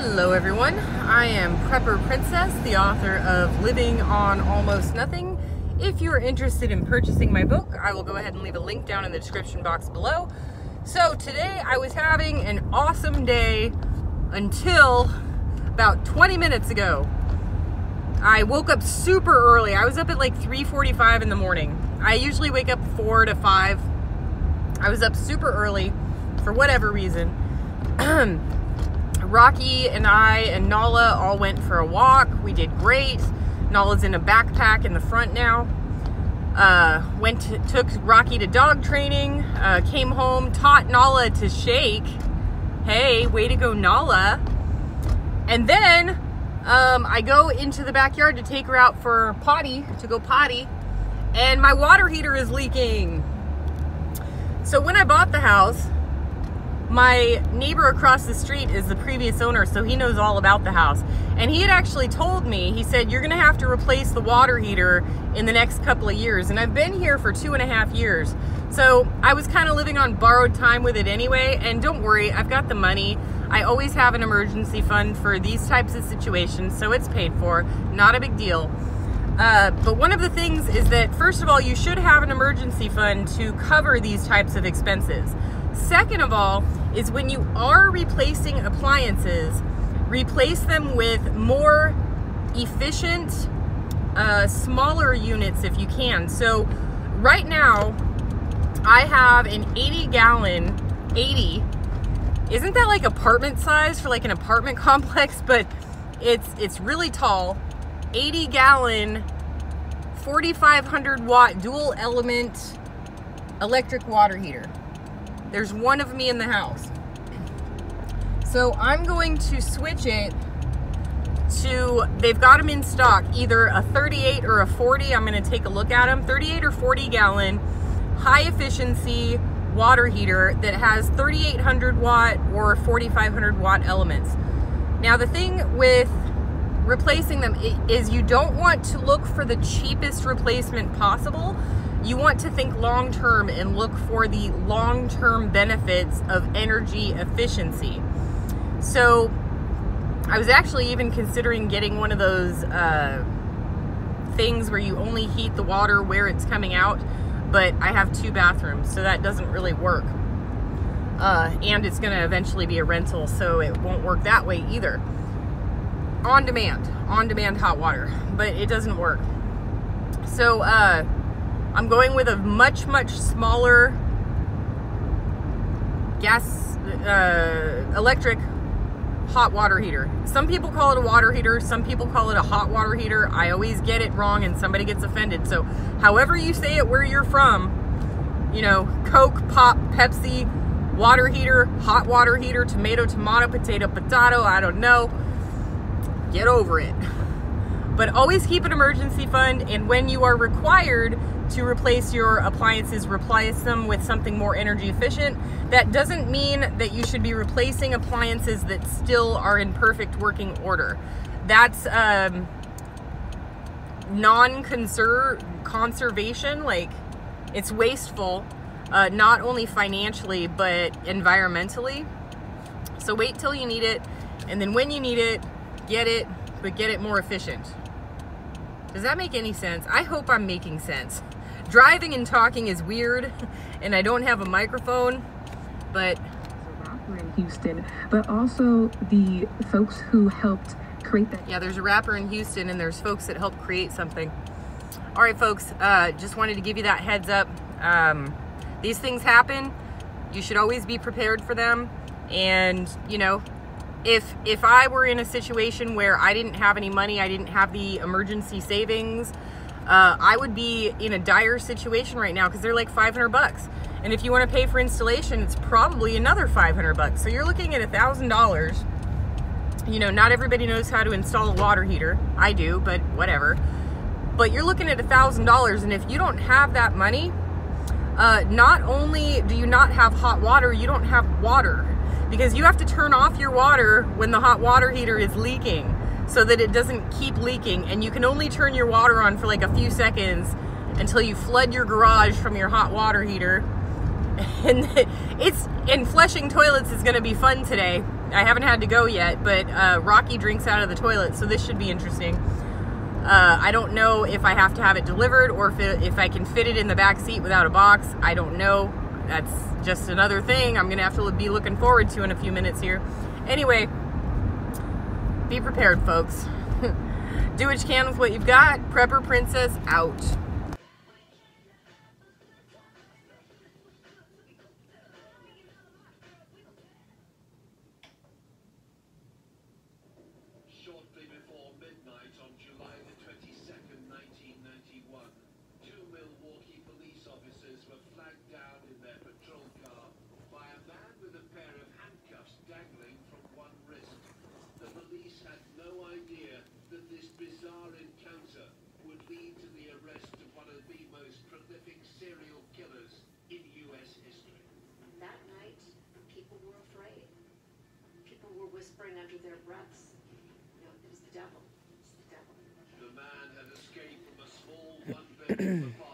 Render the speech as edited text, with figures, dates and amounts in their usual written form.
Hello everyone, I am Prepper Princess, the author of Living on Almost Nothing. If you are interested in purchasing my book, I will go ahead and leave a link down in the description box below. So today I was having an awesome day until about 20 minutes ago. I woke up super early. I was up at like 3:45 in the morning. I usually wake up 4 to 5. I was up super early for whatever reason. Rocky and I and Nala all went for a walk. We did great. Nala's in a backpack in the front now. Took Rocky to dog training, came home, taught Nala to shake. Hey, way to go, Nala. And then I go into the backyard to take her out for to go potty, and my water heater is leaking. So when I bought the house, my neighbor across the street is the previous owner, so he knows all about the house. And he had actually told me, he said, you're gonna have to replace the water heater in the next couple of years. And I've been here for 2.5 years. So I was kind of living on borrowed time with it anyway. And don't worry, I've got the money. I always have an emergency fund for these types of situations, so it's paid for, not a big deal. But one of the things is that, first of all, you should have an emergency fund to cover these types of expenses. Second of all, is when you are replacing appliances, replace them with more efficient, smaller units if you can. So right now, I have an 80-gallon, isn't that like apartment size for like an apartment complex? But it's really tall, 80-gallon, 4,500 watt dual element electric water heater. There's one of me in the house. So I'm going to switch it to, they've got them in stock, either a 38 or a 40. I'm gonna take a look at them. 38 or 40 gallon, high efficiency water heater that has 3,800 watt or 4,500 watt elements. Now the thing with replacing them is you don't want to look for the cheapest replacement possible. You want to think long-term and look for the long-term benefits of energy efficiency. So I was actually even considering getting one of those things where you only heat the water where it's coming out, but I have 2 bathrooms, so that doesn't really work. And it's gonna eventually be a rental, so it won't work that way either. On demand hot water, but it doesn't work. So I'm going with a much smaller electric hot water heater. Some people call it a water heater, some people call it a hot water heater. I always get it wrong and somebody gets offended. So however you say it where you're from, you know, Coke, Pop, Pepsi, water heater, hot water heater, tomato, potato, I don't know. Get over it. But always keep an emergency fund, and when you are required to replace your appliances, replace them with something more energy efficient. That doesn't mean that you should be replacing appliances that still are in perfect working order. That's non-conservation, like it's wasteful, not only financially, but environmentally. So wait till you need it, and then when you need it, get it, but get it more efficient. Does that make any sense? I hope I'm making sense. Driving and talking is weird, and I don't have a microphone, but... There's a rapper in Houston, but also the folks who helped create that. Yeah, there's a rapper in Houston, and there's folks that helped create something. All right, folks, just wanted to give you that heads up. These things happen. You should always be prepared for them, and, you know, if I were in a situation where I didn't have any money, I didn't have the emergency savings, I would be in a dire situation right now because they're like 500 bucks. And if you want to pay for installation, it's probably another 500 bucks. So you're looking at $1,000. You know, not everybody knows how to install a water heater. I do, but whatever. But you're looking at $1,000, and if you don't have that money, not only do you not have hot water, you don't have water. Because you have to turn off your water when the hot water heater is leaking so that it doesn't keep leaking, and you can only turn your water on for like a few seconds until you flood your garage from your hot water heater. And flushing toilets is going to be fun today. I haven't had to go yet, but Rocky drinks out of the toilet, so this should be interesting. I don't know if I have to have it delivered or if I can fit it in the back seat without a box. I don't know. That's just another thing I'm going to have to be looking forward to in a few minutes here. Anyway, be prepared, folks. Do what you can with what you've got. Prepper Princess out. Shortly before midnight on July the 22nd, 1991, 2 Milwaukee police officers were flagged down in their patrol car by a man with a pair of handcuffs dangling from one wrist. The police had no idea that this bizarre encounter would lead to the arrest of one of the most prolific serial killers in U.S. history. That night, people were afraid. People were whispering under their breaths. You know, it was the devil. It's the devil. The man had escaped from a small one-bedroom apartment